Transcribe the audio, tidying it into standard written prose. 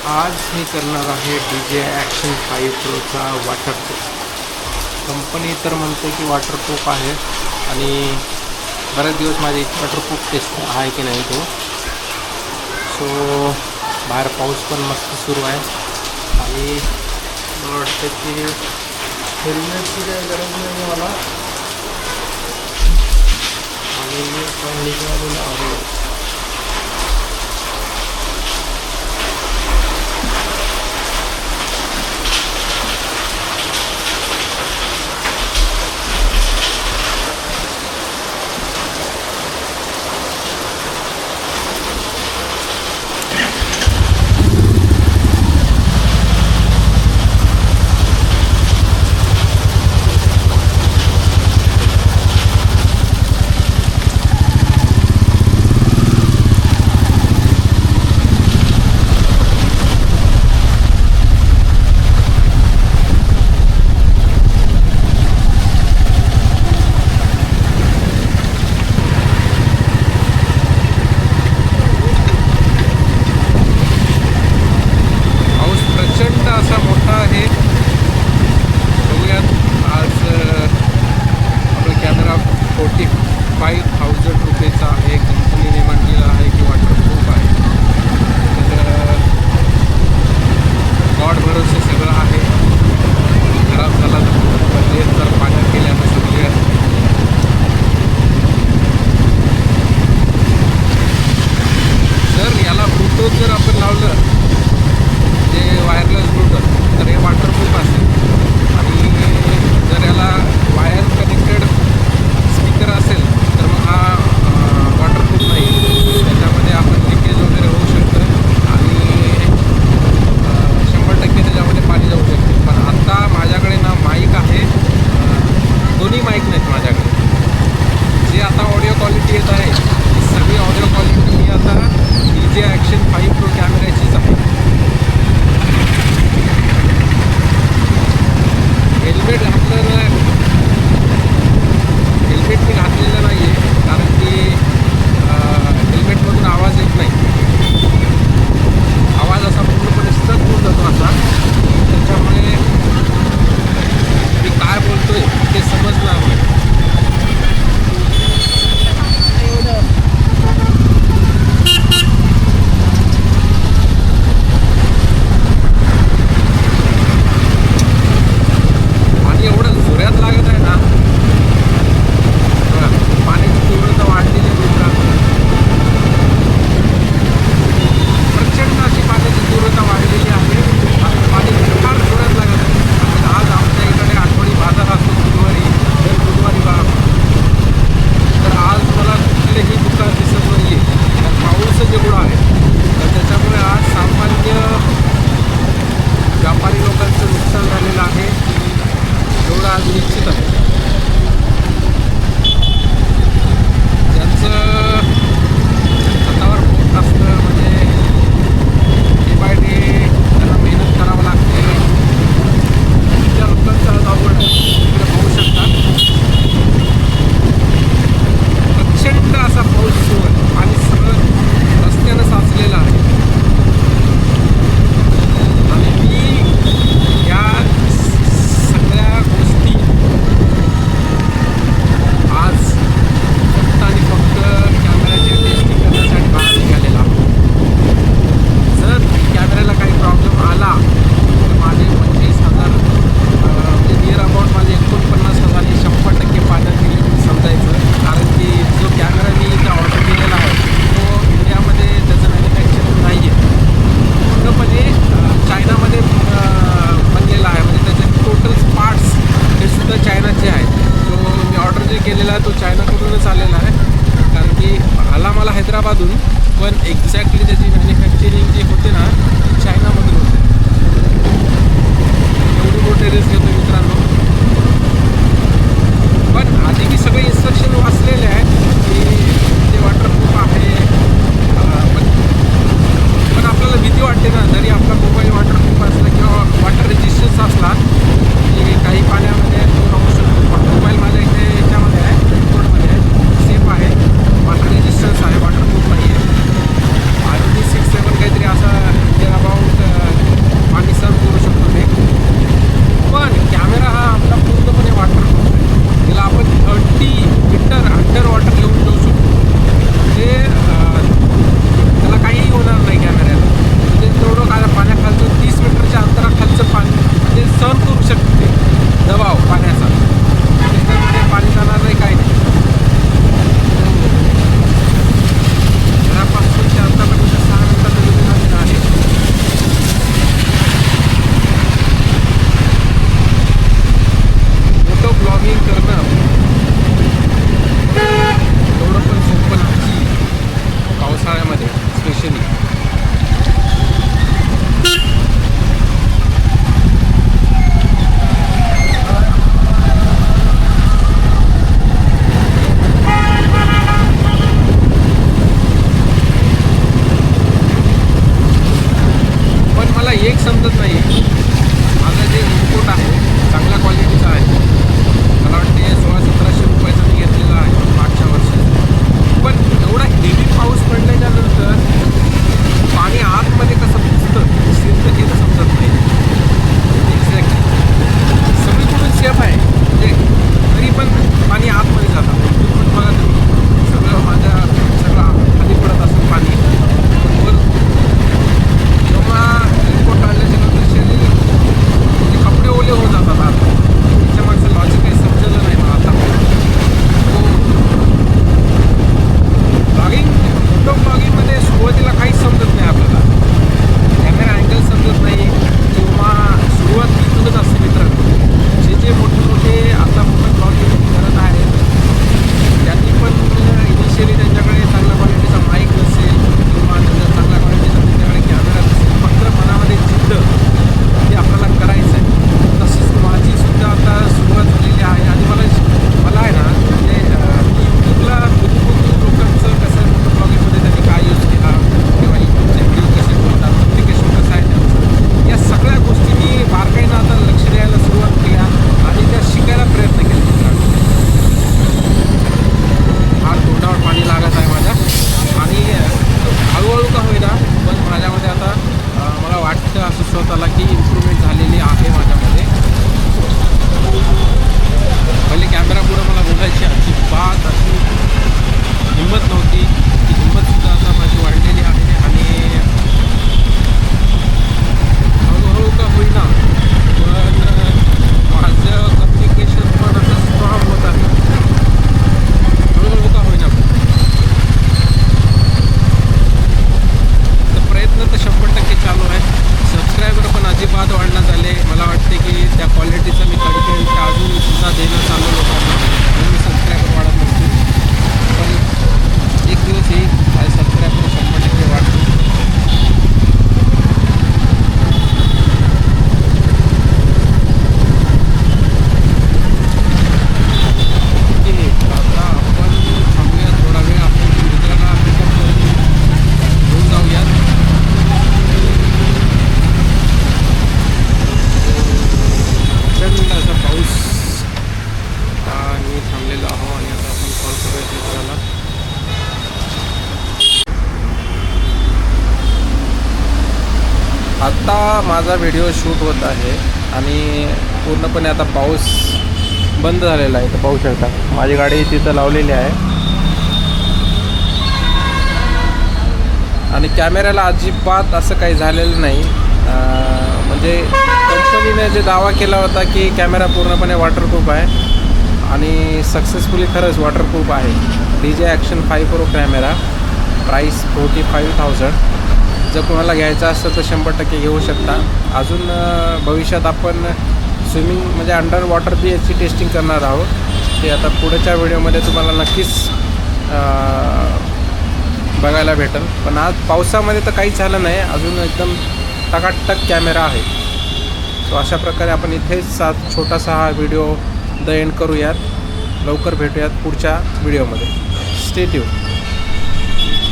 आज मी करणार आहे DJI ॲक्शन 5 प्रोचा वॉटरप्रूफ. कंपनी तर म्हणते की वॉटरप्रूफ आहे आणि बरेच दिवस माझी वॉटरप्रूफ टेस्ट आहे की नाही तो. सो बाहेर पाऊस पण मस्त सुरू आहे आणि मला वाटतं की हेल्मेटची काही गरज नाही मला आणि मी पण निघालेलो आहे. ₹45,000 आहे. कंपनीने म्हटलेलं आहे की वॉटरप्रूफ आहे. तर गॉड भरोसे सगळं आहे. खराब झाला तर पाण्यात गेल्यानं सगळे जर याला ब्लूटूथ जर आपण लावलं जे वायरलेस ब्लूटूथ तर हे वॉटरप्रूफ असेल आणि जर याला वायर कनेक्टेड स्पीकर असेल तर मग हा वॉटरप्रूफ नाही. त्याच्यामध्ये आपण लिकेज वगैरे होऊ शकतं आणि 100% त्याच्यामध्ये पाणी जाऊ शकते. पण आता माझ्याकडे ना माईक आहे, दोन्ही माईक नाहीत माझ्याकडे. जे आता ऑडिओ क्वालिटी येत आहे ती सगळी ऑडिओ क्वालिटी मी आता DJI ॲक्शन 5 प्रो कॅमेऱ्याचीच आहे. हेल्मेट घातलेलं हेल्मेट मी घातलेलं नाही आहे कारण की हेल्मेटमधून आवाज येत नाही. आवाज असा पूर्णपणे स्टक होऊन जातो असा. त्याच्यामुळे मी काय बोलतोय ते समजणार नाही. आणि एवढं जोरात लागत आहे ना, पाण्याची तीव्रता वाढलेली आहे मित्रांनो. प्रचंड अशी पाण्याची तीव्रता वाढलेली आहे आणि पाणी फार जोरात लागत आहे. आणि आज आमच्या इकडे आठवडी बाजार असतो बुधवारी, दर बुधवारी तर आज मला कुठलेही दुकान दिसत नाही आहे. तर पाऊसच एवढा आहे तर त्याच्यामुळे आज सामान्य व्यापारी लोकांचं नुकसान झालेलं आहे एवढं आज निश्चित आहे. ज्यांचं हातावर पोट असतं म्हणजे डे बाय डे त्यांना मेहनत करावं लागते त्या लोकांचं आज अवघड तिकडे पाहू शकतात. प्रचंड असा पाऊस सुरू आहे आणि सगळं रस्त्यानं साचलेलं आहे. आणि मी या सगळ्या गोष्टी आज फक्त आणि फक्त कॅमेऱ्याची टेस्टिंग करण्यासाठी बाहेर निघालेला. जर कॅमेऱ्याला काही प्रॉब्लेम आला तर माझे 25,000 म्हणजे नियर अबाउट माझे 49,000 हे 100% पाण्यात गेले म्हणून समजायचं. कारण की जो कॅमेरा मी इथे ऑर्डर केलेला आहे तो इंडियामध्ये त्याचं मॅन्युफॅक्चरिंग नाही आहे. पूर्णपणे चायनामध्ये बनलेला आहे. म्हणजे त्याचे टोटल पार्ट्स हे सुद्धा चायनाचे आहेत. जो मी ऑर्डर जे केलेला आहे तो चायनाकडूनच आलेला आहे. कारण की आला मला हैदराबादहून पण एक्झॅक्टली त्याची मॅन्युफॅक्चरिंग जे होते ना ती चायनामधून होते. एवढी मोठी रिस्क घेतो मित्रांनो. पण आधी मी सगळे इन्स्ट्रक्शन वाचलेले आहेत की ते वॉटरप्रूफ आहे. पण आपल्याला भीती वाटते ना, जरी आपला मोबाईल वॉटरप्रूफ असला किंवा वॉटर रेजिस्टन्स असला की काही पाण्यामध्ये तो राहू शकतो. पण मोबाईल माझ्या इथे याच्यामध्ये आहे, रेनकोटमध्ये आहे, सेफ आहे, वॉटर रेजिस्टन्स आहे, वॉटरप्रूफ नाही आहे. IOD 6.7 काहीतरी असा नियर अबाउट आत्ता माझा व्हिडिओ शूट होत आहे आणि पूर्णपणे आता पाऊस बंद झालेला आहे. तर पाहू शकता माझी गाडी तिथं लावलेली आहे आणि कॅमेऱ्याला अजिबात असं काही झालेलं नाही. म्हणजे कंपनीने जे दावा केला होता की कॅमेरा पूर्णपणे वॉटरप्रूफ आहे आणि सक्सेसफुली खरंच वॉटरप्रूफ आहे. DJI Action 5 Pro camera, price 45,000. जर तुम्हाला घ्यायचं असेल तर 100% घेऊ शकता. अजून भविष्यात आपण स्विमिंग म्हणजे अंडर वॉटर बी याची टेस्टिंग करणार आहोत. ते आता पुढच्या व्हिडिओमध्ये तुम्हाला नक्कीच बघायला भेटेल. पण आज पावसामध्ये तर काहीच झालं नाही, अजून एकदम टकाटक कॅमेरा आहे. सो अशा प्रकारे आपण इथेच छोटासा हा व्हिडिओ द एंड करूयात. लवकर भेटूयात पुढच्या व्हिडिओमध्ये. Stay tune.